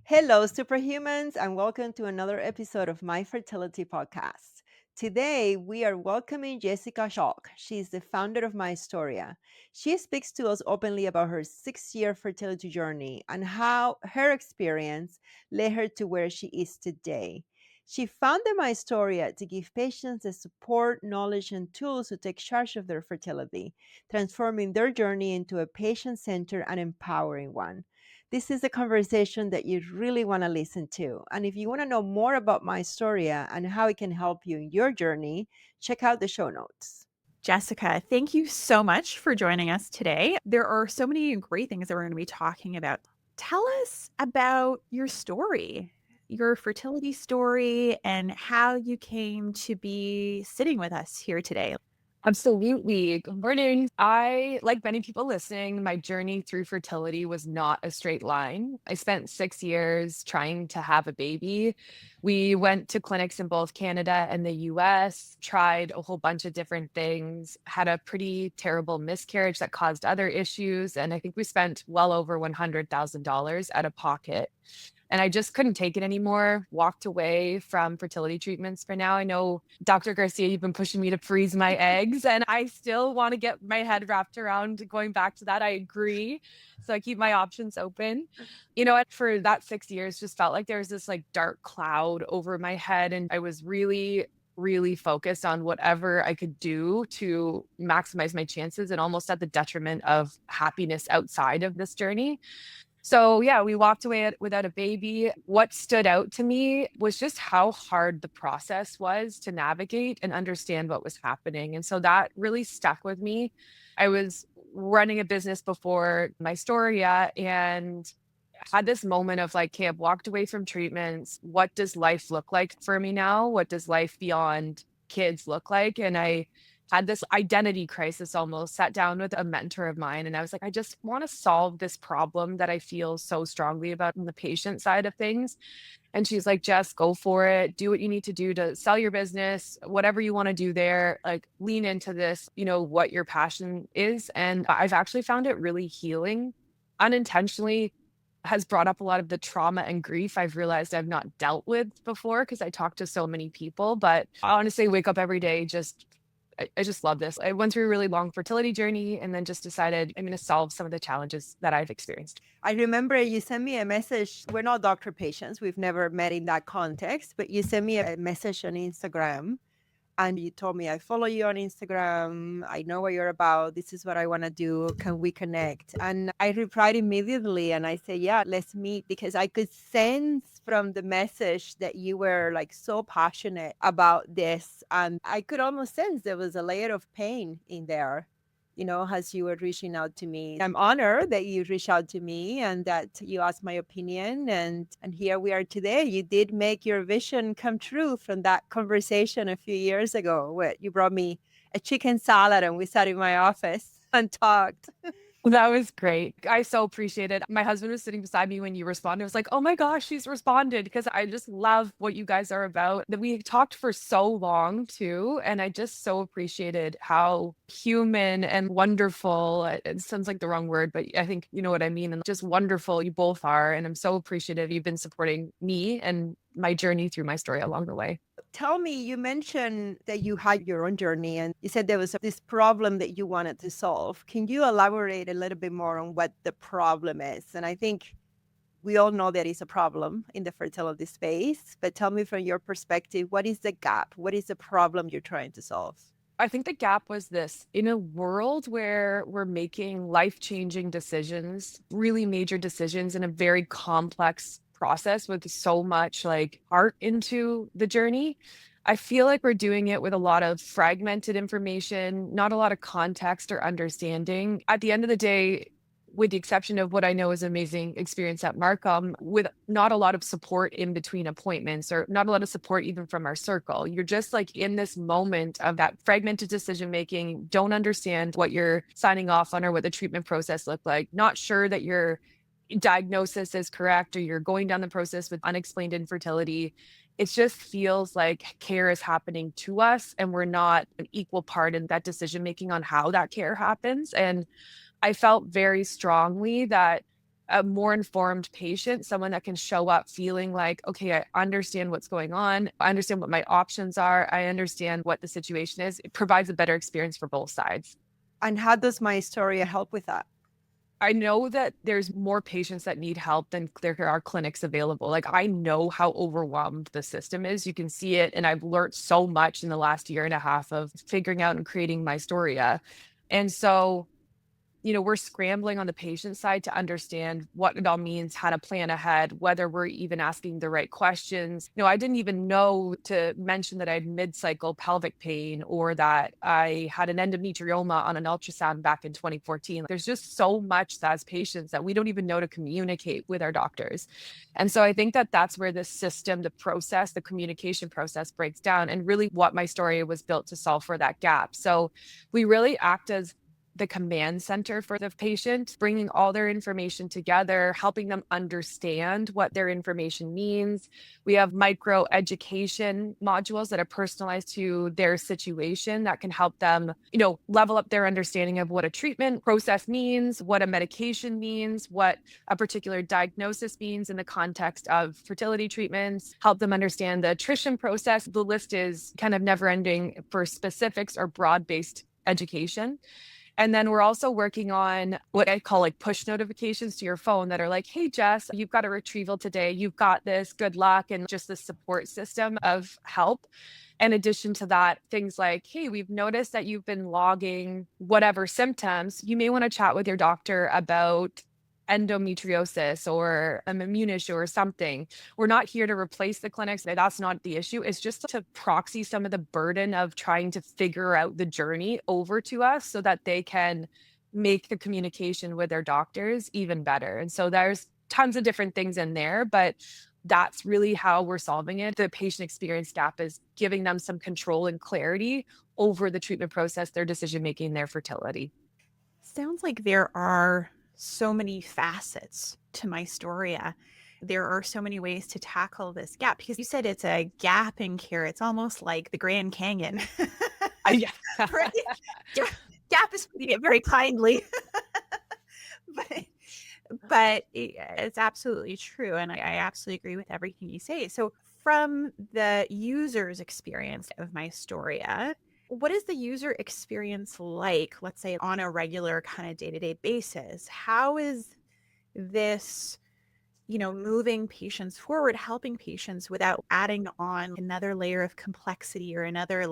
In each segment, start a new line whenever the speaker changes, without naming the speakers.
Hello, superhumans, and welcome to another episode of my Fertility podcast. Today, we are welcoming Jessica Schalk. She's the founder of myStoria. She speaks to us openly about her 6 year fertility journey and how her experience led her to where she is today. She founded myStoria to give patients the support, knowledge, and tools to take charge of their fertility, transforming their journey into a patient centered and empowering one. This is a conversation that you really want to listen to. And if you want to know more about myStoria and how it can help you in your journey, check out the show notes.
Jessica, thank you so much for joining us today. There are so many great things that we're going to be talking about. Tell us about your story, your fertility story, and how you came to be sitting with us here today.
Absolutely. Good morning. Like many people listening, my journey through fertility was not a straight line. I spent 6 years trying to have a baby. We went to clinics in both Canada and the US, tried a whole bunch of different things, had a pretty terrible miscarriage that caused other issues. And I think we spent well over $100,000 out of pocket. And I just couldn't take it anymore, walked away from fertility treatments for now. I know, Dr. Garcia, you've been pushing me to freeze my eggs, and I still want to get my head wrapped around going back to that. I agree. So I keep my options open. For that 6 years, just felt like there was this like dark cloud over my head. And I was really focused on whatever I could do to maximize my chances and almost at the detriment of happiness outside of this journey. So yeah, we walked away without a baby. What stood out to me was just how hard the process was to navigate and understand what was happening. And so that really stuck with me. I was running a business before myStoria and had this moment of like, okay, I've walked away from treatments. What does life look like for me now? What does life beyond kids look like? And I had this identity crisis almost, sat down with a mentor of mine, and I was like, I just want to solve this problem that I feel so strongly about on the patient side of things. And she's like, Jess, go for it. Do what you need to do to sell your business, whatever you want to do there, like lean into this, what your passion is. And I've actually found it really healing. Unintentionally has brought up a lot of the trauma and grief I've realized I've not dealt with before because I talk to so many people. But I honestly wake up every day I just love this. I went through a really long fertility journey and then just decided I'm going to solve some of the challenges that I've experienced.
I remember you sent me a message. We're not doctor patients, we've never met in that context, but you sent me a message on Instagram. And you told me, I follow you on Instagram. I know what you're about. This is what I want to do. Can we connect? And I replied immediately and I said, yeah, let's meet, because I could sense from the message that you were like so passionate about this. And I could almost sense there was a layer of pain in there, as you were reaching out to me. I'm honored that you reached out to me and that you asked my opinion. And here we are today. You did make your vision come true from that conversation a few years ago where you brought me a chicken salad and we sat in my office and talked.
That was great. I so appreciate it. My husband was sitting beside me when you responded. I was like, oh my gosh, she's responded because I just love what you guys are about. That we talked for so long too. And I just so appreciated how human and wonderful, it sounds like the wrong word, but I think you know what I mean. And just wonderful you both are. And I'm so appreciative you've been supporting me and my journey through myStoria along the way.
Tell me, you mentioned that you had your own journey and you said there was this problem that you wanted to solve. Can you elaborate a little bit more on what the problem is? And I think we all know there is a problem in the fertility space, but tell me from your perspective, what is the gap? What is the problem you're trying to solve?
I think the gap was this: in a world where we're making life-changing decisions, really major decisions in a very complex process with so much like art into the journey, I feel like we're doing it with a lot of fragmented information, not a lot of context or understanding. At the end of the day, with the exception of what I know is amazing experience at Markham, with not a lot of support in between appointments or not a lot of support even from our circle. You're just like in this moment of that fragmented decision making, don't understand what you're signing off on or what the treatment process looked like, not sure that your diagnosis is correct or you're going down the process with unexplained infertility. It just feels like care is happening to us and we're not an equal part in that decision making on how that care happens. And I felt very strongly that a more informed patient, someone that can show up feeling like, okay, I understand what's going on. I understand what my options are. I understand what the situation is. It provides a better experience for both sides.
And how does myStoria help with that?
I know that there's more patients that need help than there are clinics available. Like, I know how overwhelmed the system is. You can see it. And I've learned so much in the last year and a half of figuring out and creating myStoria. And so, we're scrambling on the patient side to understand what it all means, how to plan ahead, whether we're even asking the right questions. I didn't even know to mention that I had mid-cycle pelvic pain or that I had an endometrioma on an ultrasound back in 2014. There's just so much as patients that we don't even know to communicate with our doctors. And so I think that that's where the system, the process, the communication process breaks down, and really what myStoria was built to solve for that gap. So we really act as the command center for the patient, bringing all their information together, helping them understand what their information means. We have micro education modules that are personalized to their situation that can help them, level up their understanding of what a treatment process means, what a medication means, what a particular diagnosis means in the context of fertility treatments, help them understand the attrition process. The list is kind of never ending for specifics or broad-based education. And then we're also working on what I call like push notifications to your phone that are like, hey, Jess, you've got a retrieval today. You've got this. Good luck. And just the support system of help. In addition to that, things like, hey, we've noticed that you've been logging whatever symptoms. You may want to chat with your doctor about endometriosis or an immune issue or something. We're not here to replace the clinics. That's not the issue. It's just to proxy some of the burden of trying to figure out the journey over to us so that they can make the communication with their doctors even better. And so there's tons of different things in there, but that's really how we're solving it. The patient experience gap is giving them some control and clarity over the treatment process, their decision-making, their fertility.
Sounds like there are so many facets to myStoria. There are so many ways to tackle this gap, because you said it's a gap in care. It's almost like the Grand Canyon.
Yeah.
Right? Gap is putting it very kindly. but it's absolutely true. And I absolutely agree with everything you say. So from the user's experience of myStoria, what is the user experience like, let's say on a regular kind of day-to-day basis? How is this, moving patients forward, helping patients without adding on another layer of complexity or another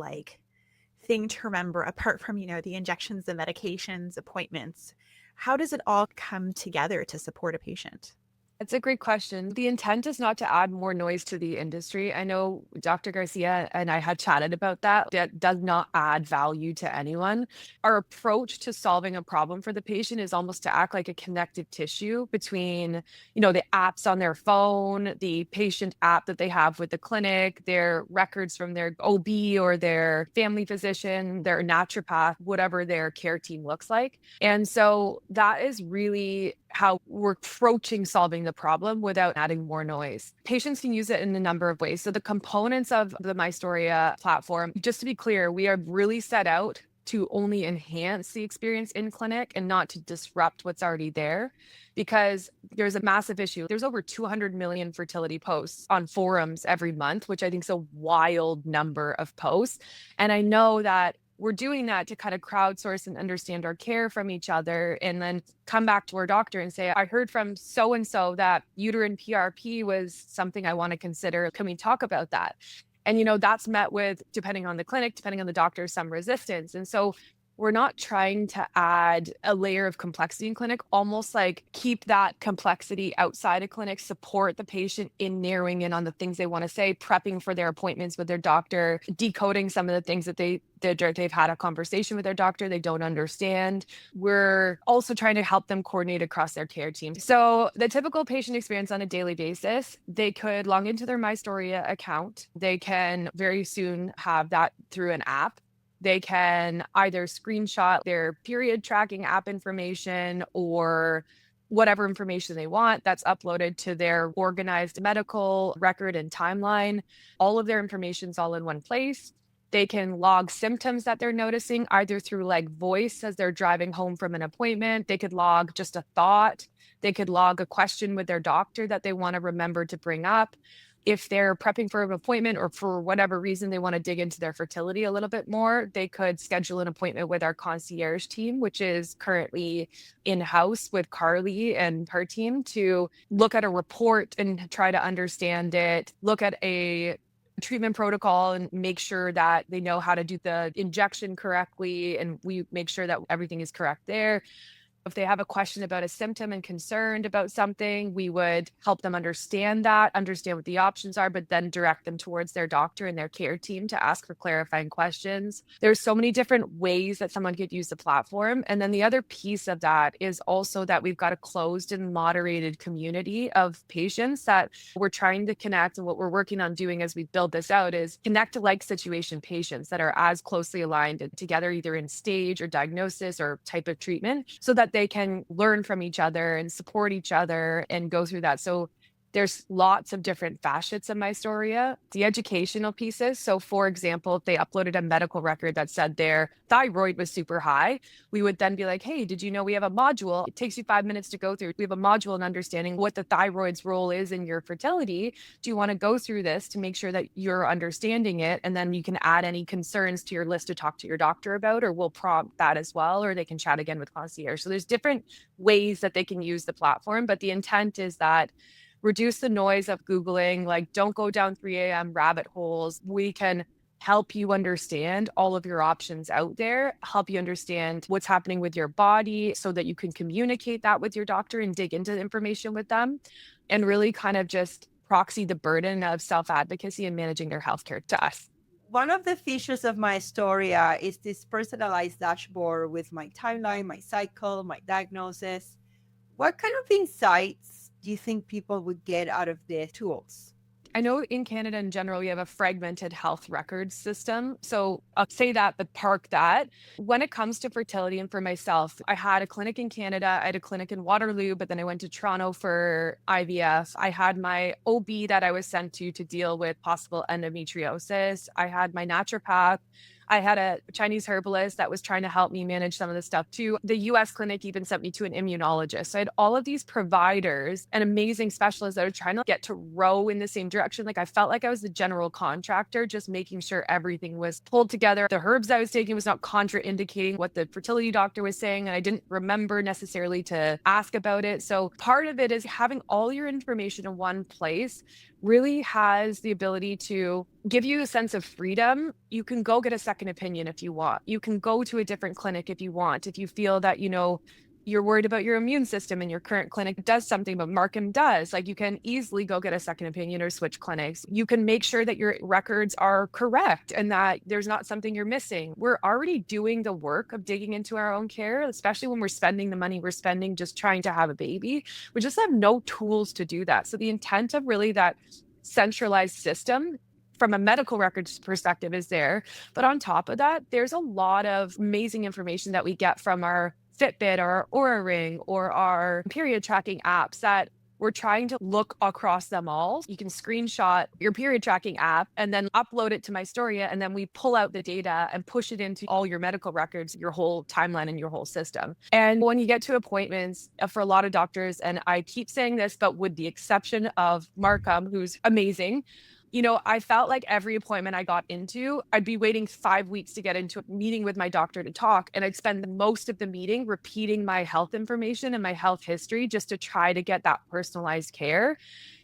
thing to remember apart from, the injections, the medications, appointments? How does it all come together to support a patient?
It's a great question. The intent is not to add more noise to the industry. I know Dr. Garcia and I had chatted about that. That does not add value to anyone. Our approach to solving a problem for the patient is almost to act like a connective tissue between, the apps on their phone, the patient app that they have with the clinic, their records from their OB or their family physician, their naturopath, whatever their care team looks like. And so that is really how we're approaching solving the problem without adding more noise. Patients can use it in a number of ways. So the components of the myStoria platform, just to be clear, we are really set out to only enhance the experience in clinic and not to disrupt what's already there, because there's a massive issue. There's over 200 million fertility posts on forums every month, which I think is a wild number of posts. And I know that we're doing that to kind of crowdsource and understand our care from each other, and then come back to our doctor and say, I heard from so-and-so that uterine PRP was something I want to consider. Can we talk about that? And, that's met with, depending on the clinic, depending on the doctor, some resistance. And so we're not trying to add a layer of complexity in clinic, almost like keep that complexity outside of clinic, support the patient in narrowing in on the things they want to say, prepping for their appointments with their doctor, decoding some of the things that they've had a conversation with their doctor they don't understand. We're also trying to help them coordinate across their care team. So the typical patient experience on a daily basis, they could log into their myStoria account. They can very soon have that through an app. They can either screenshot their period tracking app information or whatever information they want that's uploaded to their organized medical record and timeline. All of their information's all in one place. They can log symptoms that they're noticing either through voice as they're driving home from an appointment. They could log just a thought. They could log a question with their doctor that they want to remember to bring up. If they're prepping for an appointment or for whatever reason they want to dig into their fertility a little bit more, they could schedule an appointment with our concierge team, which is currently in-house with Carly and her team, to look at a report and try to understand it, look at a treatment protocol and make sure that they know how to do the injection correctly, and we make sure that everything is correct there. If they have a question about a symptom and concerned about something, we would help them understand that, understand what the options are, but then direct them towards their doctor and their care team to ask for clarifying questions. There's so many different ways that someone could use the platform. And then the other piece of that is also that we've got a closed and moderated community of patients that we're trying to connect. And what we're working on doing as we build this out is connect to like situation patients that are as closely aligned together, either in stage or diagnosis or type of treatment, so that they can learn from each other and support each other and go through that. So there's lots of different facets of myStoria. The educational pieces. So for example, if they uploaded a medical record that said their thyroid was super high, we would then be like, hey, did you know we have a module? It takes you 5 minutes to go through. We have a module in understanding what the thyroid's role is in your fertility. Do you want to go through this to make sure that you're understanding it? And then you can add any concerns to your list to talk to your doctor about, or we'll prompt that as well, or they can chat again with concierge. So there's different ways that they can use the platform, but the intent is that reduce the noise of Googling, like don't go down 3 a.m. rabbit holes. We can help you understand all of your options out there, help you understand what's happening with your body so that you can communicate that with your doctor and dig into the information with them, and really kind of just proxy the burden of self-advocacy and managing their healthcare to us.
One of the features of myStoria is this personalized dashboard with my timeline, my cycle, my diagnosis. What kind of insights do you think people would get out of the tools?
I know in Canada in general, we have a fragmented health records system. So I'll say that, but park that. When it comes to fertility and for myself, I had a clinic in Canada. I had a clinic in Waterloo, but then I went to Toronto for IVF. I had my OB that I was sent to deal with possible endometriosis. I had my naturopath. I had a Chinese herbalist that was trying to help me manage some of the stuff too. The US clinic even sent me to an immunologist. So I had all of these providers and amazing specialists that are trying to get to row in the same direction. Like I felt like I was the general contractor, just making sure everything was pulled together. The herbs I was taking was not contraindicating what the fertility doctor was saying. And I didn't remember necessarily to ask about it. So part of it is having all your information in one place really has the ability to give you a sense of freedom. You can go get a second opinion if you want. You can go to a different clinic if you want. If you feel that, you're worried about your immune system and your current clinic does something, but Markham does, like you can easily go get a second opinion or switch clinics. You can make sure that your records are correct and that there's not something you're missing. We're already doing the work of digging into our own care, especially when we're spending the money we're spending just trying to have a baby. We just have no tools to do that. So the intent of really that centralized system from a medical records perspective is there. But on top of that, there's a lot of amazing information that we get from our Fitbit or Oura Ring or our period tracking apps that we're trying to look across them all. You can screenshot your period tracking app and then upload it to myStoria, and then we pull out the data and push it into all your medical records, your whole timeline and your whole system. And when you get to appointments for a lot of doctors, and I keep saying this, but with the exception of Markham, who's amazing, I felt like every appointment I got into, I'd be waiting 5 weeks to get into a meeting with my doctor to talk. And I'd spend most of the meeting repeating my health information and my health history just to try to get that personalized care.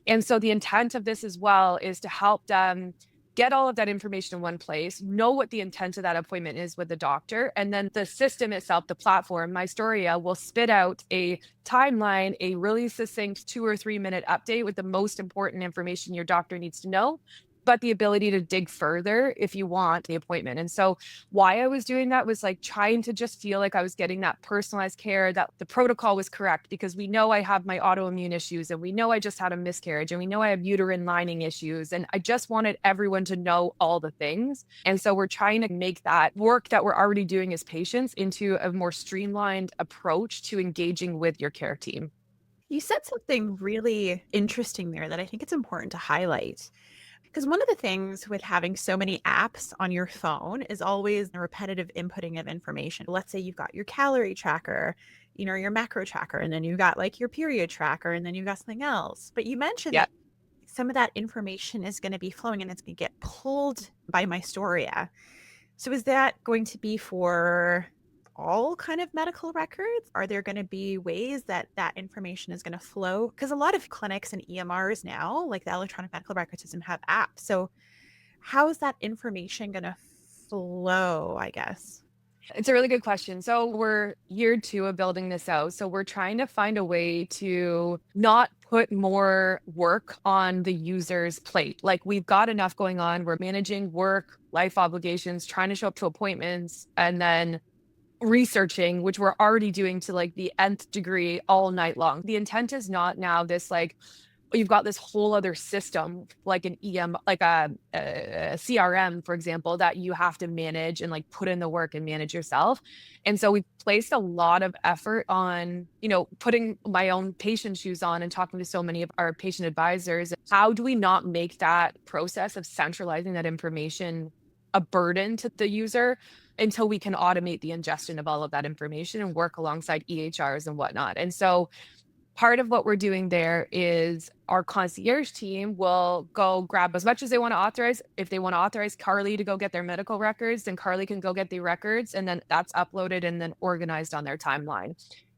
And so the intent of this as well is to help them get all of that information in one place, know what the intent of that appointment is with the doctor, and then the system itself, the platform, myStoria, will spit out a timeline, a really succinct 2 or 3 minute update with the most important information your doctor needs to know, but the ability to dig further if you want the appointment. And so why I was doing that was like trying to just feel like I was getting that personalized care, that the protocol was correct, because we know I have my autoimmune issues and we know I just had a miscarriage and we know I have uterine lining issues. And I just wanted everyone to know all the things. And so we're trying to make that work that we're already doing as patients into a more streamlined approach to engaging with your care team.
You said something really interesting there that I think it's important to highlight. Because one of the things with having so many apps on your phone is always the repetitive inputting of information. Let's say you've got your calorie tracker, your macro tracker, and then you got like your period tracker, and then you got something else. But you mentioned
Yeah.
that some of that information is going to be flowing and it's going to get pulled by myStoria. So is that going to be for all kind of medical records? Are there going to be ways that that information is going to flow? Because a lot of clinics and EMRs now, like the electronic medical record system, have apps. So how is that information going to flow, I guess?
It's a really good question. So we're year 2 of building this out. So we're trying to find a way to not put more work on the user's plate. Like we've got enough going on. We're managing work, life obligations, trying to show up to appointments, and then researching, which we're already doing to like the nth degree all night long. The intent is not now this like, you've got this whole other system like an like a CRM, for example, that you have to manage and like put in the work and manage yourself. And so we placed a lot of effort on, putting my own patient shoes on and talking to so many of our patient advisors. How do we not make that process of centralizing that information a burden to the user until we can automate the ingestion of all of that information and work alongside EHRs and whatnot? And so part of what we're doing there is our concierge team will go grab as much as they want to authorize. If they want to authorize Carly to go get their medical records, then Carly can go get the records, and then that's uploaded and then organized on their timeline.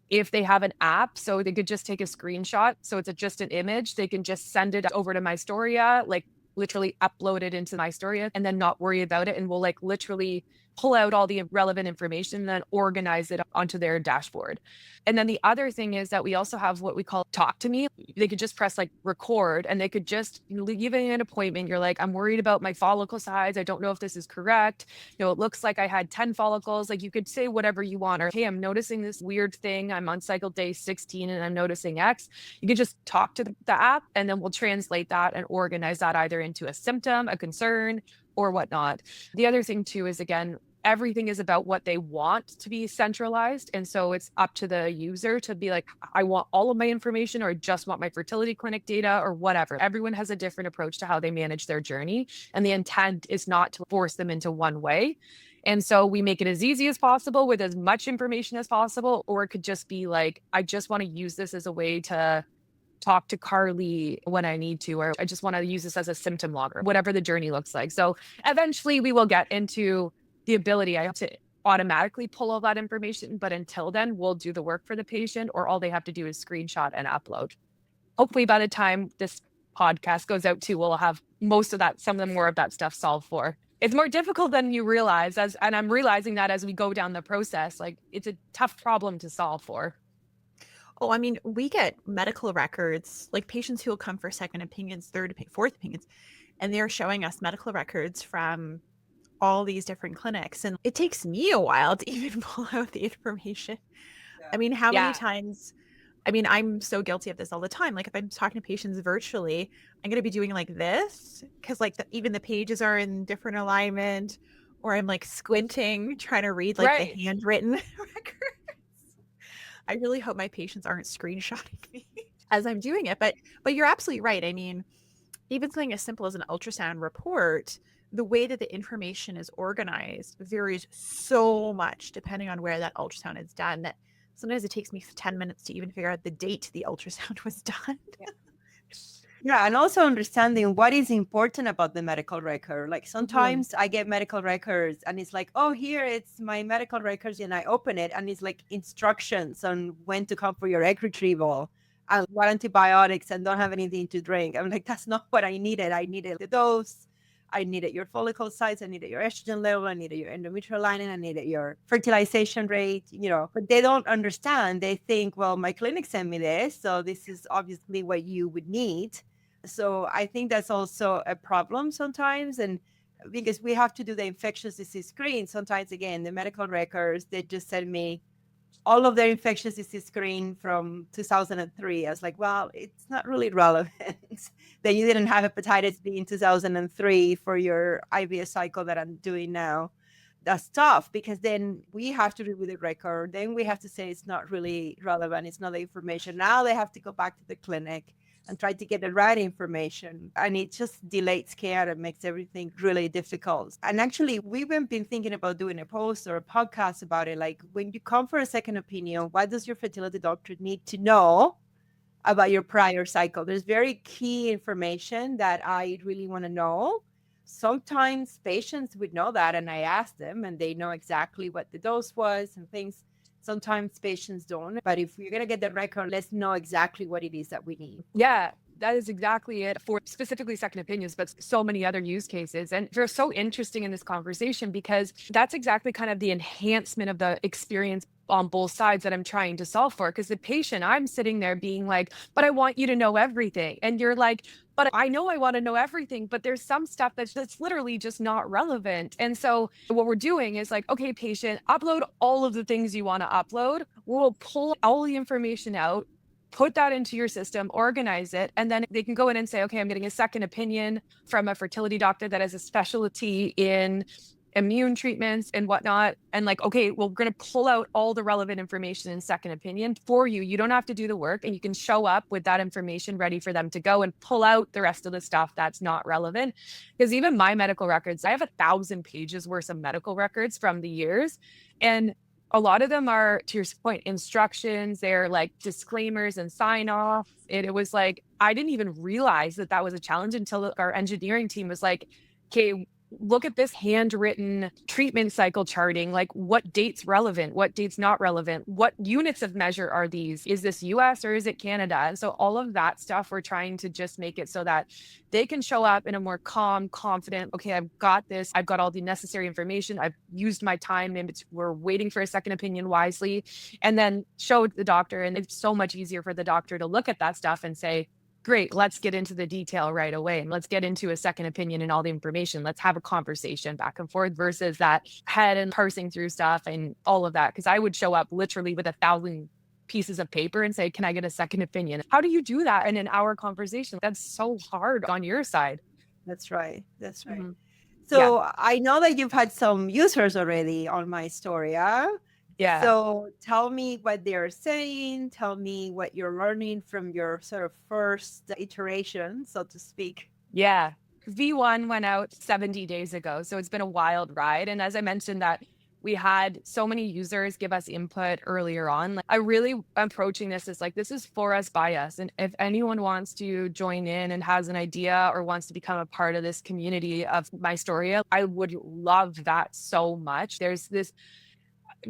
If they have an app, so they could just take a screenshot, so it's just an image, they can just send it over to myStoria, like literally upload it into myStoria and then not worry about it. And we'll like literally pull out all the relevant information and then organize it onto their dashboard. And then the other thing is that we also have what we call talk to me. They could just press like record, and they could just, even an appointment, you're like, I'm worried about my follicle size. I don't know if this is correct. It looks like I had 10 follicles. Like you could say whatever you want, or, hey, I'm noticing this weird thing. I'm on cycle day 16 and I'm noticing X. You could just talk to the app, and then we'll translate that and organize that either into a symptom, a concern, or whatnot. The other thing too is, again, everything is about what they want to be centralized. And so it's up to the user to be like, I want all of my information, or just want my fertility clinic data, or whatever. Everyone has a different approach to how they manage their journey. And the intent is not to force them into one way. And so we make it as easy as possible with as much information as possible. Or it could just be like, I just want to use this as a way to talk to Carly when I need to, or I just want to use this as a symptom logger, whatever the journey looks like. So eventually we will get into the ability to automatically pull all that information. But until then, we'll do the work for the patient, or all they have to do is screenshot and upload. Hopefully by the time this podcast goes out too, we'll have most of that, some of the more of that stuff solved for. It's more difficult than you realize, and I'm realizing that as we go down the process. Like, it's a tough problem to solve for.
Oh, I mean, we get medical records, like patients who will come for second opinions, third opinions, fourth opinions, and they're showing us medical records from all these different clinics. And it takes me a while to even pull out the information. Yeah. I mean, how many times, I mean, I'm so guilty of this all the time. Like if I'm talking to patients virtually, I'm going to be doing like this, because like even the pages are in different alignment, or I'm like squinting, trying to read like the handwritten records. I really hope my patients aren't screenshotting me as I'm doing it. But you're absolutely right. I mean, even something as simple as an ultrasound report, the way that the information is organized varies so much depending on where that ultrasound is done, that sometimes it takes me 10 minutes to even figure out the date the ultrasound was done.
Yeah, and also understanding what is important about the medical record. Like sometimes I get medical records and it's like, oh, here it's my medical records, and I open it and it's like instructions on when to come for your egg retrieval and what antibiotics, and don't have anything to drink. I'm like, that's not what I needed. I needed the dose. I needed your follicle size. I needed your estrogen level. I needed your endometrial lining. I needed your fertilization rate, but they don't understand. They think, well, my clinic sent me this, so this is obviously what you would need. So I think that's also a problem sometimes. And because we have to do the infectious disease screen, sometimes, again, the medical records, they just send me all of their infectious disease screen from 2003. I was like, well, it's not really relevant. Then you didn't have hepatitis B in 2003 for your IVF cycle that I'm doing now. That's tough, because then we have to review the record. Then we have to say it's not really relevant. It's not the information. Now they have to go back to the clinic and try to get the right information. And it just delays care and makes everything really difficult. And actually, we've been thinking about doing a post or a podcast about it. Like, when you come for a second opinion, what does your fertility doctor need to know about your prior cycle? There's very key information that I really want to know. Sometimes patients would know that, and I ask them, and they know exactly what the dose was and things. Sometimes patients don't. But if we're going to get the record, let's know exactly what it is that we need.
Yeah, that is exactly it for specifically second opinions, but so many other use cases. And they're so interesting in this conversation because that's exactly kind of the enhancement of the experience on both sides that I'm trying to solve for. Because the patient, I'm sitting there being like, but I want you to know everything. And you're like, but I know I want to know everything, but there's some stuff that's literally just not relevant. And so what we're doing is like, okay, patient, upload all of the things you want to upload. We'll pull all the information out, put that into your system, organize it, and then they can go in and say, okay, I'm getting a second opinion from a fertility doctor that has a specialty in immune treatments and whatnot. And like, okay, well, we're going to pull out all the relevant information in second opinion for you. You don't have to do the work, and you can show up with that information ready for them to go and pull out the rest of the stuff that's not relevant. Because even my medical records, I have 1,000 pages worth of medical records from the years. And a lot of them are, to your point, instructions. They're like disclaimers and sign off. It was like, I didn't even realize that was a challenge until our engineering team was like, okay, look at this handwritten treatment cycle charting, like what date's relevant, what date's not relevant, what units of measure are these? Is this US or is it Canada? And so all of that stuff, we're trying to just make it so that they can show up in a more calm, confident, okay, I've got this, I've got all the necessary information, I've used my time, and we're waiting for a second opinion wisely, and then show the doctor. And it's so much easier for the doctor to look at that stuff and say, great, let's get into the detail right away. And let's get into a second opinion and all the information. Let's have a conversation back and forth versus that head and parsing through stuff and all of that. Because I would show up literally with 1,000 pieces of paper and say, can I get a second opinion? How do you do that in an hour conversation? That's so hard on your side.
That's right. That's right.
Mm-hmm.
So I know that you've had some users already on myStoria.
Yeah.
So tell me what they're saying. Tell me what you're learning from your sort of first iteration, so to speak.
Yeah. V1 went out 70 days ago. So it's been a wild ride. And as I mentioned that we had so many users give us input earlier on. Like, I really am approaching this as like, this is for us, by us. And if anyone wants to join in and has an idea or wants to become a part of this community of myStoria, I would love that so much. There's this,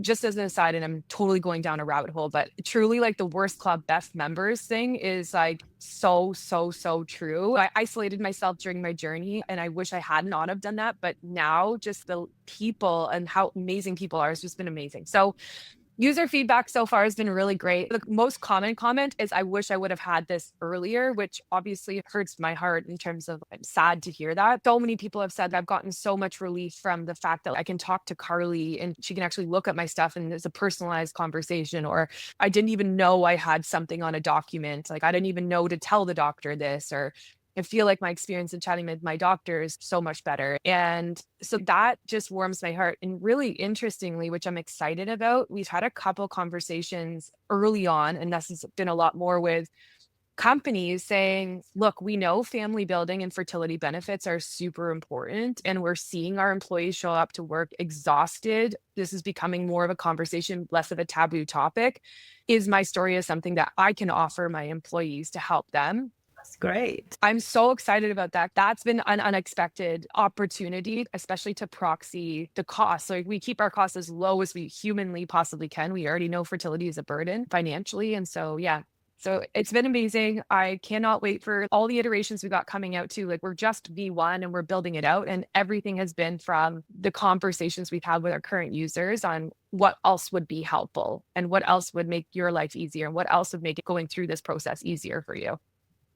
just as an aside, and I'm totally going down a rabbit hole, but truly like the worst club, best members thing is like so true. I isolated myself during my journey, and I wish I had not have done that. But now just the people and how amazing people are has just been amazing. So user feedback so far has been really great. The most common comment is, I wish I would have had this earlier, which obviously hurts my heart in terms of, I'm sad to hear that. So many people have said that I've gotten so much relief from the fact that I can talk to Carly and she can actually look at my stuff and there's a personalized conversation, or I didn't even know I had something on a document. Like, I didn't even know to tell the doctor this, or I feel like my experience in chatting with my doctor is so much better. And so that just warms my heart. And really interestingly, which I'm excited about, we've had a couple conversations early on, and this has been a lot more with companies saying, look, we know family building and fertility benefits are super important, and we're seeing our employees show up to work exhausted. This is becoming more of a conversation, less of a taboo topic. Is myStoria something that I can offer my employees to help them?
That's great.
I'm so excited about that. That's been an unexpected opportunity, especially to proxy the cost. So we keep our costs as low as we humanly possibly can. We already know fertility is a burden financially. And so, yeah. So it's been amazing. I cannot wait for all the iterations we got coming out too. Like, we're just V1 and we're building it out, and everything has been from the conversations we've had with our current users on what else would be helpful and what else would make your life easier and what else would make it going through this process easier for you.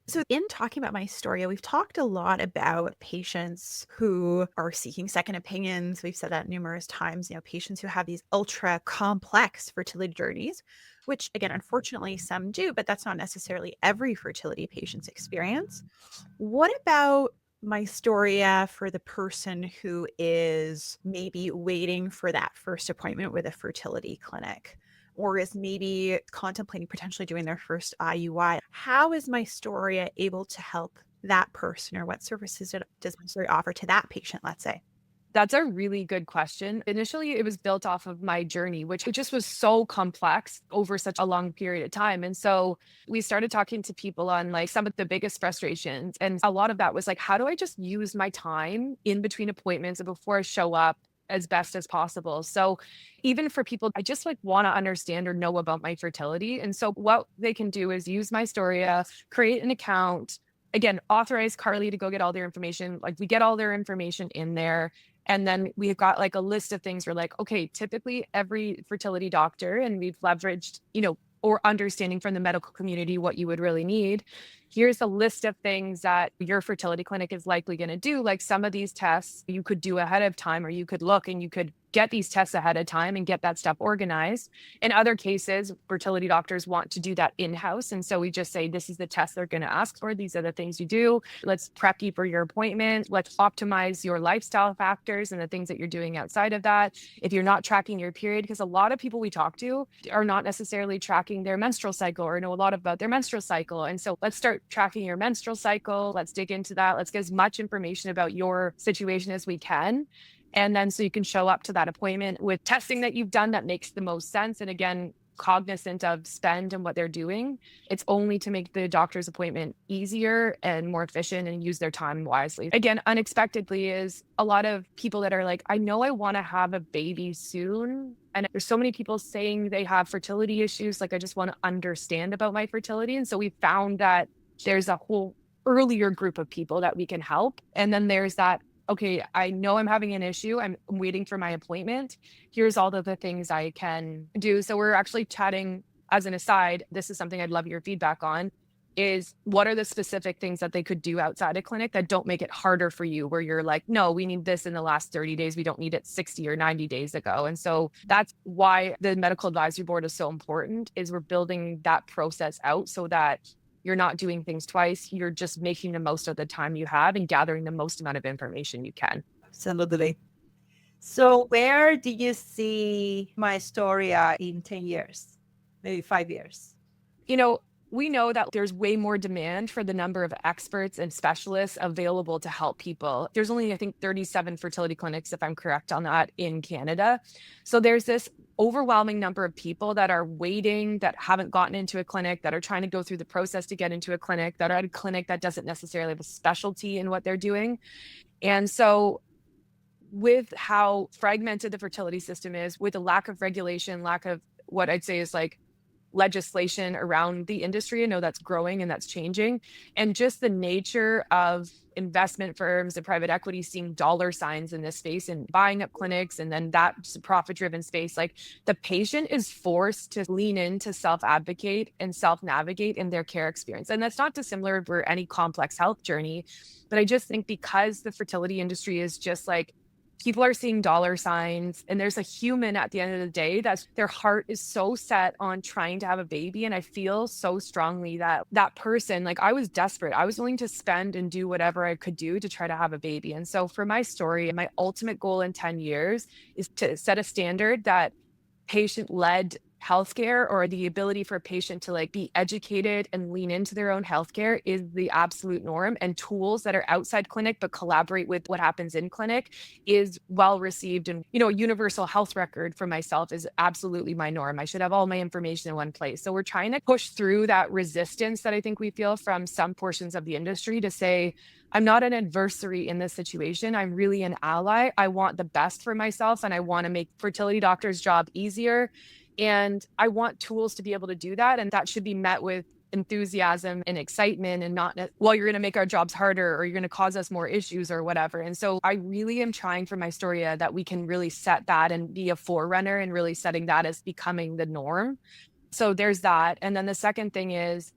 So in talking about myStoria, we've talked a lot about patients who are seeking second opinions. We've said that numerous times, patients who have these ultra complex fertility journeys, which again, unfortunately, some do, but that's not necessarily every fertility patient's experience. What about myStoria for the person who is maybe waiting for that first appointment with a fertility clinic? or is maybe contemplating potentially doing their first IUI, how is myStoria able to help that person, or what services does myStoria offer to that patient, let's say?
That's a really good question. Initially, it was built off of my journey, which just was so complex over such a long period of time. And so we started talking to people on like some of the biggest frustrations. And a lot of that was like, how do I just use my time in between appointments and before I show up as best as possible? So even for people, I just like want to understand or know about my fertility. And so what they can do is use myStoria, create an account. Again, authorize Carly to go get all their information. Like we get all their information in there. And then we've got like a list of things. We're like, okay, typically every fertility doctor, and we've leveraged, or understanding from the medical community what you would really need. Here's a list of things that your fertility clinic is likely going to do. Like some of these tests you could do ahead of time, or you could look and you could get these tests ahead of time and get that stuff organized. In other cases, fertility doctors want to do that in-house. And so we just say, this is the test they're going to ask for. These are the things you do. Let's prep you for your appointment. Let's optimize your lifestyle factors and the things that you're doing outside of that. If you're not tracking your period, because a lot of people we talk to are not necessarily tracking their menstrual cycle or know a lot about their menstrual cycle. And so let's start tracking your menstrual cycle. Let's dig into that. Let's get as much information about your situation as we can. And then so you can show up to that appointment with testing that you've done that makes the most sense. And again, cognizant of spend and what they're doing. It's only to make the doctor's appointment easier and more efficient and use their time wisely. Again, unexpectedly is a lot of people that are like, I know I want to have a baby soon. And there's so many people saying they have fertility issues. Like, I just want to understand about my fertility. And so we found that there's a whole earlier group of people that we can help. And then there's that, okay, I know I'm having an issue. I'm waiting for my appointment. Here's all of the things I can do. So we're actually chatting as an aside. This is something I'd love your feedback on, is what are the specific things that they could do outside a clinic that don't make it harder for you, where you're like, no, we need this in the last 30 days. We don't need it 60 or 90 days ago. And so that's why the medical advisory board is so important, is we're building that process out so that you're not doing things twice. You're just making the most of the time you have and gathering the most amount of information you can.
Absolutely. So where do you see myStoria in 10 years, maybe 5 years?
We know that there's way more demand for the number of experts and specialists available to help people. There's only, I think, 37 fertility clinics, if I'm correct on that, in Canada. So there's this overwhelming number of people that are waiting, that haven't gotten into a clinic, that are trying to go through the process to get into a clinic, that are at a clinic that doesn't necessarily have a specialty in what they're doing. And so with how fragmented the fertility system is, with the lack of regulation, lack of what I'd say is like legislation around the industry, I know that's growing and that's changing. And just the nature of investment firms and private equity seeing dollar signs in this space and buying up clinics, and then that's a profit-driven space. Like, the patient is forced to lean in to self-advocate and self-navigate in their care experience. And that's not dissimilar for any complex health journey. But I just think because the fertility industry is just like, people are seeing dollar signs, and there's a human at the end of the day that's their heart is so set on trying to have a baby. And I feel so strongly that that person, like, I was desperate. I was willing to spend and do whatever I could do to try to have a baby. And so for myStoria, my ultimate goal in 10 years is to set a standard that patient-led healthcare, or the ability for a patient to like be educated and lean into their own healthcare, is the absolute norm. And tools that are outside clinic but collaborate with what happens in clinic is well received. And a universal health record for myself is absolutely my norm. I should have all my information in one place. So we're trying to push through that resistance that I think we feel from some portions of the industry to say, I'm not an adversary in this situation. I'm really an ally. I want the best for myself, and I want to make fertility doctors' job easier. And I want tools to be able to do that. And that should be met with enthusiasm and excitement, and not, well, you're going to make our jobs harder, or you're going to cause us more issues or whatever. And so I really am trying for myStoria that we can really set that and be a forerunner and really setting that as becoming the norm. So there's that. And then the second thing is,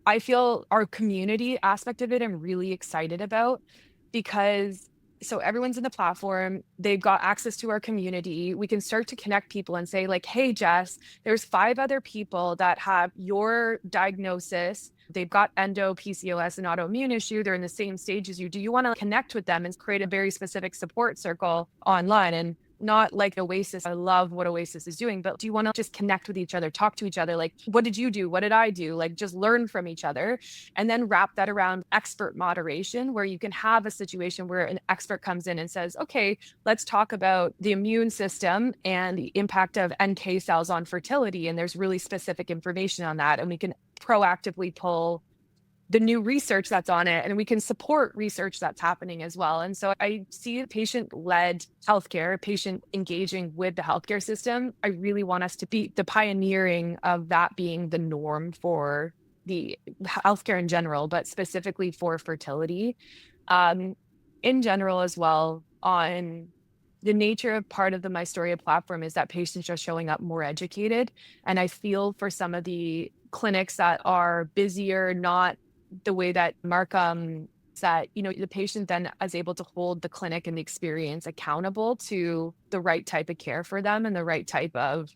I feel our community aspect of it I'm really excited about, because so everyone's in the platform, they've got access to our community. We can start to connect people and say like, hey, Jess, there's 5 other people that have your diagnosis. They've got endo, PCOS, and autoimmune issue. They're in the same stage as you. Do you want to connect with them and create a very specific support circle online? And not like Oasis. I love what Oasis is doing, but do you want to just connect with each other, talk to each other? Like, what did you do? What did I do? Like, just learn from each other, and then wrap that around expert moderation, where you can have a situation where an expert comes in and says, okay, let's talk about the immune system and the impact of NK cells on fertility. And there's really specific information on that. And we can proactively pull the new research that's on it, and we can support research that's happening as well. And so I see patient-led healthcare, patient engaging with the healthcare system. I really want us to be the pioneering of that being the norm for the healthcare in general, but specifically for fertility in general as well. On the nature of part of the myStoria platform is that patients are showing up more educated. And I feel for some of the clinics that are busier, not the way that Mark said, the patient then is able to hold the clinic and the experience accountable to the right type of care for them and the right type of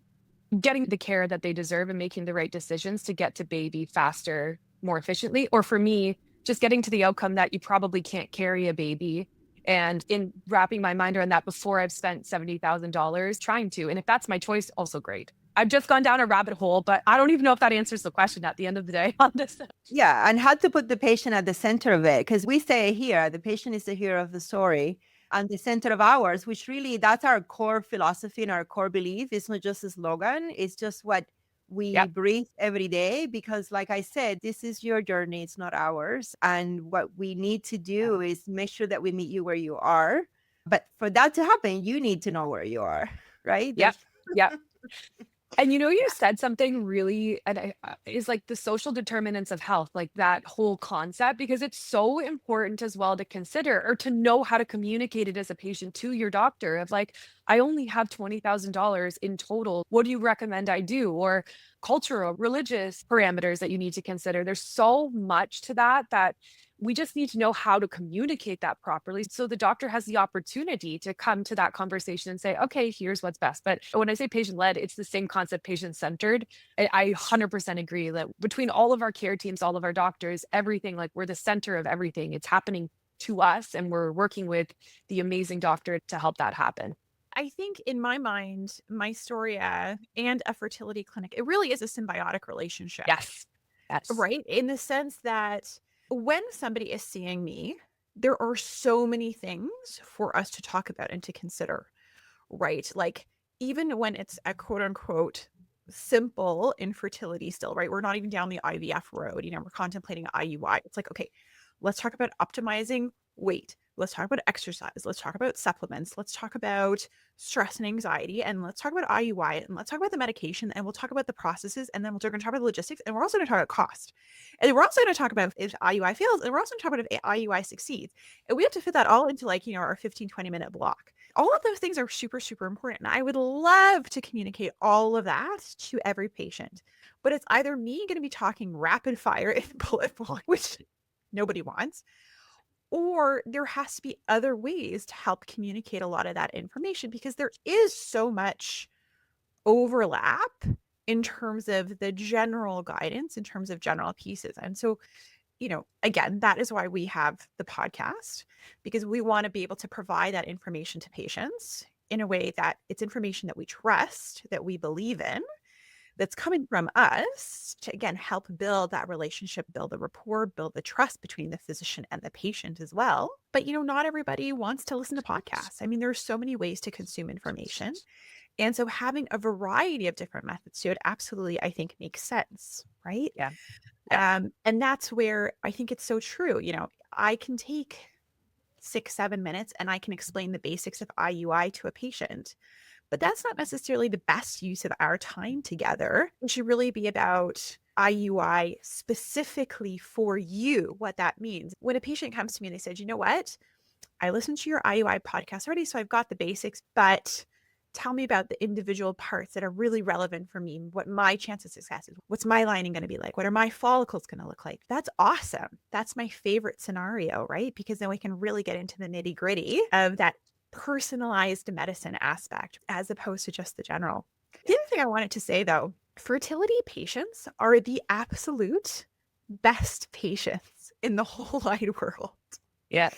getting the care that they deserve and making the right decisions to get to baby faster, more efficiently. Or for me, just getting to the outcome that you probably can't carry a baby. And in wrapping my mind around that before I've spent $70,000 trying to. And if that's my choice, also great. I've just gone down a rabbit hole, but I don't even know if that answers the question at the end of the day on this.
Yeah, and how to put the patient at the center of it, because we say here, the patient is the hero of the story and the center of ours, which really, that's our core philosophy and our core belief. It's not just a slogan, it's just what we breathe every day, because like I said, this is your journey, it's not ours. And what we need to do is make sure that we meet you where you are. But for that to happen, you need to know where you are, right?
Yep. And you said something really, and is like the social determinants of health, like that whole concept, because it's so important as well to consider or to know how to communicate it as a patient to your doctor of like, I only have $20,000 in total. What do you recommend I do? Or cultural, religious parameters that you need to consider. There's so much to that we just need to know how to communicate that properly. So the doctor has the opportunity to come to that conversation and say, okay, here's what's best. But when I say patient-led, it's the same concept, patient-centered. I 100% agree that between all of our care teams, all of our doctors, everything, like we're the center of everything. It's happening to us, and we're working with the amazing doctor to help that happen.
I think in my mind, myStoria and a fertility clinic, it really is a symbiotic relationship.
Yes.
Right? In the sense that when somebody is seeing me, there are so many things for us to talk about and to consider, right? Like even when it's a quote unquote simple infertility still, right? We're not even down the IVF road, we're contemplating IUI. It's like, okay, let's talk about optimizing weight. Let's talk about exercise. Let's talk about supplements. Let's talk about stress and anxiety. And let's talk about IUI. And let's talk about the medication. And we'll talk about the processes. And then we're going to talk about the logistics. And we're also going to talk about cost. And we're also going to talk about if IUI fails. And we're also going to talk about if IUI succeeds. And we have to fit that all into like, our 15, 20-minute block. All of those things are super, super important. And I would love to communicate all of that to every patient. But it's either me going to be talking rapid fire in bullet point, which nobody wants, or there has to be other ways to help communicate a lot of that information, because there is so much overlap in terms of the general guidance, in terms of general pieces. And so, again, that is why we have the podcast, because we want to be able to provide that information to patients in a way that it's information that we trust, that we believe in, that's coming from us to, again, help build that relationship, build the rapport, build the trust between the physician and the patient as well. But, not everybody wants to listen to podcasts. I mean, there's so many ways to consume information. And so having a variety of different methods to it absolutely, I think, makes sense, right?
Yeah.
And that's where I think it's so true. I can take 6-7 minutes and I can explain the basics of IUI to a patient. But that's not necessarily the best use of our time together. It should really be about IUI specifically for you, what that means. When a patient comes to me and they said, you know what, I listened to your IUI podcast already, so I've got the basics, but tell me about the individual parts that are really relevant for me, what my chance of success is, what's my lining going to be like, what are my follicles going to look like? That's awesome. That's my favorite scenario, right? Because then we can really get into the nitty gritty of that personalized medicine aspect as opposed to just the general. The other thing I wanted to say though, fertility patients are the absolute best patients in the whole wide world.
Yeah.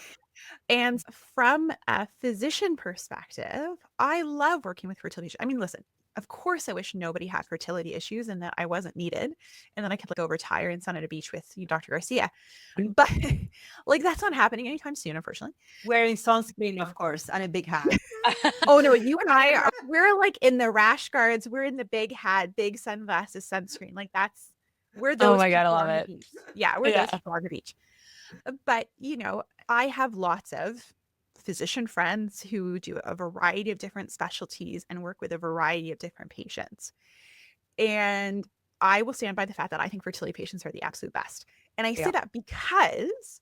And from a physician perspective, I love working with fertility. I mean, listen, of course, I wish nobody had fertility issues and that I wasn't needed. And then I could go retire and sun at a beach with Dr. Garcia. But like, that's not happening anytime soon, unfortunately.
Wearing sunscreen, of course, and a big hat.
Oh, no, you and I, we're like in the rash guards. We're in the big hat, big sunglasses, sunscreen. Like we're those
Oh my God, I
people
love
on the
it.
beach. Yeah, we're
Yeah.
those people on the beach. But, I have lots of physician friends who do a variety of different specialties and work with a variety of different patients. And I will stand by the fact that I think fertility patients are the absolute best. And I say that because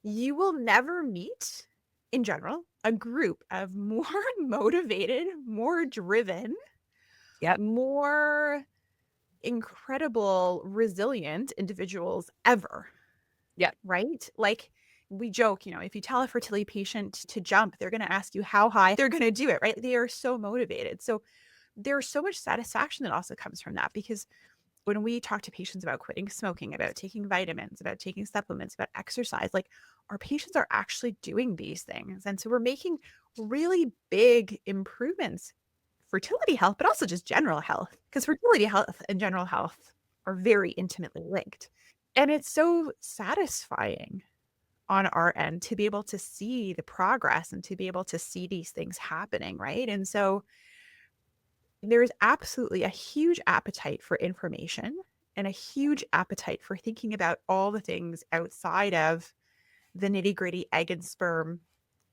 you will never meet, in general, a group of more motivated, more driven, more incredible, resilient individuals ever.
Yeah.
Right? Like, we joke, if you tell a fertility patient to jump, they're going to ask you how high they're going to do it, right? They are so motivated. So there's so much satisfaction that also comes from that, because when we talk to patients about quitting smoking, about taking vitamins, about taking supplements, about exercise, like, our patients are actually doing these things. And so we're making really big improvements, fertility health, but also just general health, because fertility health and general health are very intimately linked. And it's so satisfying on our end to be able to see the progress and to be able to see these things happening, right? And so there's absolutely a huge appetite for information and a huge appetite for thinking about all the things outside of the nitty-gritty egg and sperm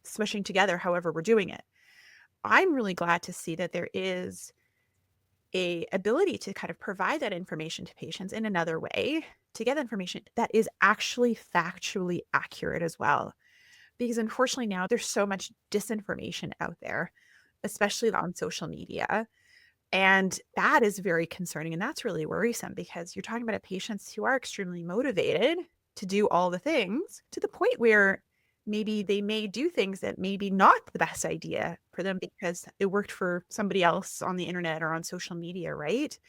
smushing together, however we're doing it. I'm really glad to see that there is a ability to kind of provide that information to patients in another way, to get information that is actually factually accurate as well. Because unfortunately now there's so much disinformation out there, especially on social media. And that is very concerning. And that's really worrisome, because you're talking about patients who are extremely motivated to do all the things, to the point where maybe they may do things that maybe not the best idea for them because it worked for somebody else on the internet or on social media, right?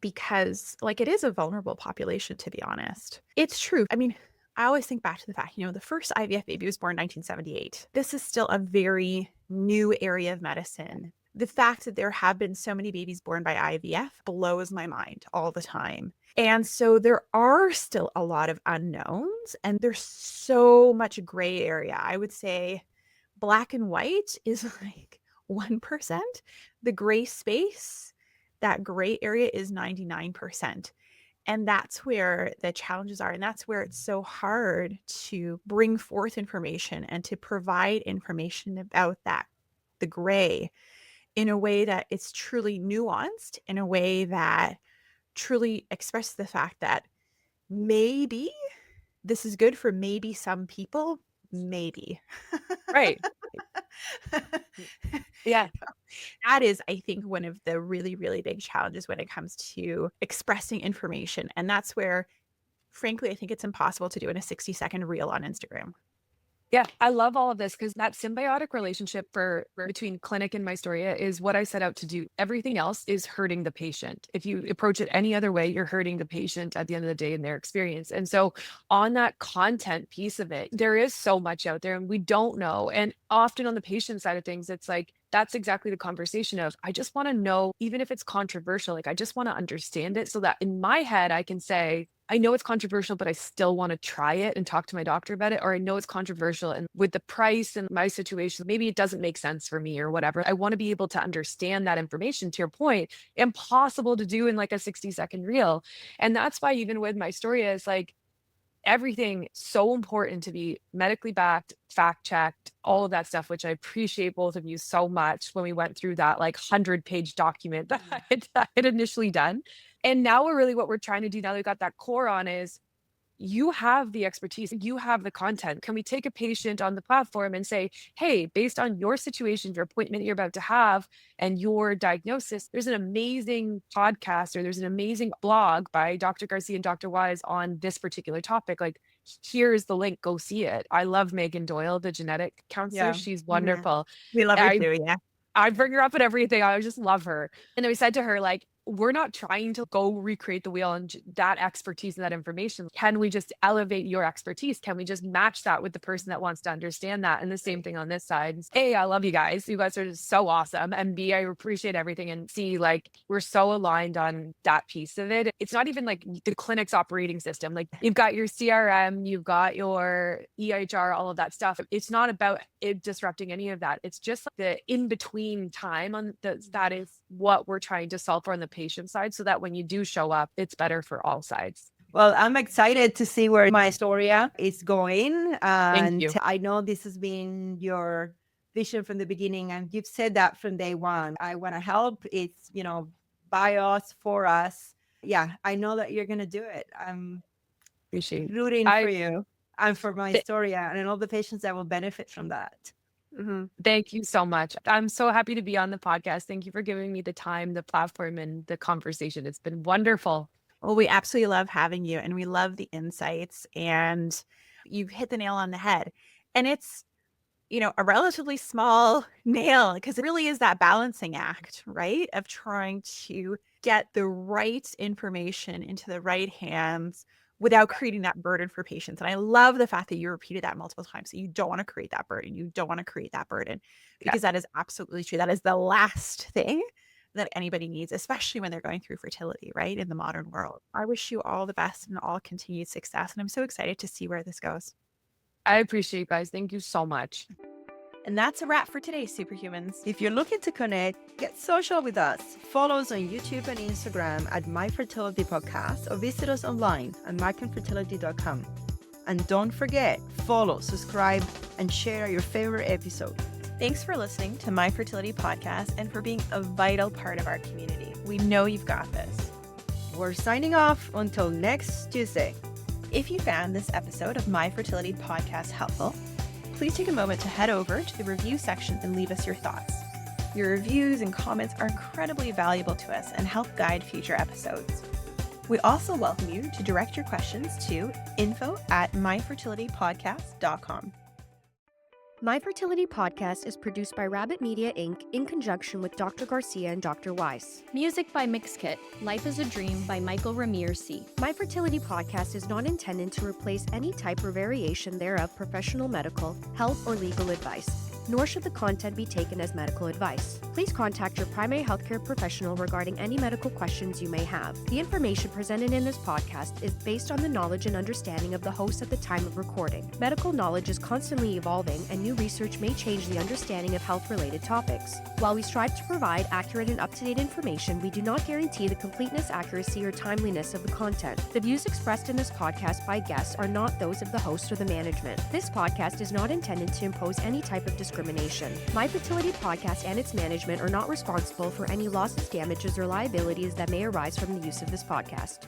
Because like, it is a vulnerable population, to be honest. It's true. I mean, I always think back to the fact, the first IVF baby was born in 1978. This is still a very new area of medicine. The fact that there have been so many babies born by IVF blows my mind all the time. And so there are still a lot of unknowns, and there's so much gray area. I would say black and white is like 1%. The gray space, that gray area, is 99%. And that's where the challenges are. And that's where it's so hard to bring forth information and to provide information about that, the gray, in a way that it's truly nuanced, in a way that truly expresses the fact that maybe this is good for maybe some people, maybe.
Right. Yeah.
That is, I think, one of the really, really big challenges when it comes to expressing information. And that's where, frankly, I think it's impossible to do in a 60-second reel on Instagram.
Yeah, I love all of this, because that symbiotic relationship between clinic and myStoria is what I set out to do. Everything else is hurting the patient. If you approach it any other way, you're hurting the patient at the end of the day in their experience. And so on that content piece of it, there is so much out there and we don't know. And often on the patient side of things, it's like, that's exactly the conversation of, I just want to know, even if it's controversial, like, I just want to understand it so that in my head, I can say, I know it's controversial, but I still want to try it and talk to my doctor about it. Or I know it's controversial, and with the price and my situation, maybe it doesn't make sense for me or whatever. I want to be able to understand that information. To your point, impossible to do in like a 60-second reel. And that's why even with myStoria, is like, everything so important to be medically backed, fact checked, all of that stuff, which I appreciate both of you so much when we went through that like 100-page document that I had initially done. And now what we're trying to do now that we got that core on is, you have the expertise, you have the content. Can we take a patient on the platform and say, hey, based on your situation, your appointment you're about to have, and your diagnosis, there's an amazing podcast or there's an amazing blog by Dr. Garcia and Dr. Wise on this particular topic. Like, here's the link, go see it. I love Megan Doyle, the genetic counselor.
Yeah.
She's wonderful.
We love her too, yeah.
I bring her up at everything. I just love her. And then we said to her, like, we're not trying to go recreate the wheel and that expertise and that information. Can we just elevate your expertise? Can we just match that with the person that wants to understand that? And the same thing on this side. A, I love you guys. You guys are just so awesome. And B, I appreciate everything. And C, like, we're so aligned on that piece of it. It's not even like the clinic's operating system. Like, you've got your CRM, you've got your EHR, all of that stuff. It's not about it disrupting any of that. It's just like the in-between time on that is what we're trying to solve for on the patient side, so that when you do show up, it's better for all sides.
Well, I'm excited to see where myStoria is going.
Thank you.
I know this has been your vision from the beginning, and you've said that from day one. I want to help. It's, by us, for us. Yeah, I know that you're going to do it. I'm rooting for you and for myStoria and all the patients that will benefit from that.
Mm-hmm. Thank you so much. I'm so happy to be on the podcast. Thank you for giving me the time, the platform, and the conversation. It's been wonderful.
Well, we absolutely love having you, and we love the insights, and you've hit the nail on the head. And it's, a relatively small nail, because it really is that balancing act, right? Of trying to get the right information into the right hands without creating that burden for patients. And I love the fact that you repeated that multiple times. So you don't want to create that burden. You don't want to create that burden, because that is absolutely true. That is the last thing that anybody needs, especially when they're going through fertility, right? In the modern world. I wish you all the best and all continued success. And I'm so excited to see where this goes.
I appreciate you guys. Thank you so much.
And that's a wrap for today, Superhumans.
If you're looking to connect, get social with us. Follow us on YouTube and Instagram at myfertility podcast, or visit us online at myfertility.com. And don't forget, follow, subscribe, and share your favorite episode.
Thanks for listening to My Fertility Podcast and for being a vital part of our community. We know you've got this.
We're signing off until next Tuesday.
If you found this episode of My Fertility Podcast helpful, please take a moment to head over to the review section and leave us your thoughts. Your reviews and comments are incredibly valuable to us and help guide future episodes. We also welcome you to direct your questions to info@myfertilitypodcast.com.
My Fertility Podcast is produced by Rabbit Media Inc. in conjunction with Dr. Garcia and Dr. Weiss.
Music by Mixkit. Life is a Dream by Michael Ramirez C.
My Fertility Podcast is not intended to replace any type or variation thereof professional medical, health, or legal advice, nor should the content be taken as medical advice. Please contact your primary healthcare professional regarding any medical questions you may have. The information presented in this podcast is based on the knowledge and understanding of the host at the time of recording. Medical knowledge is constantly evolving, and new research may change the understanding of health-related topics. While we strive to provide accurate and up-to-date information, we do not guarantee the completeness, accuracy, or timeliness of the content. The views expressed in this podcast by guests are not those of the host or the management. This podcast is not intended to impose any type of discrimination. My Fertility Podcast and its management are not responsible for any losses, damages, or liabilities that may arise from the use of this podcast.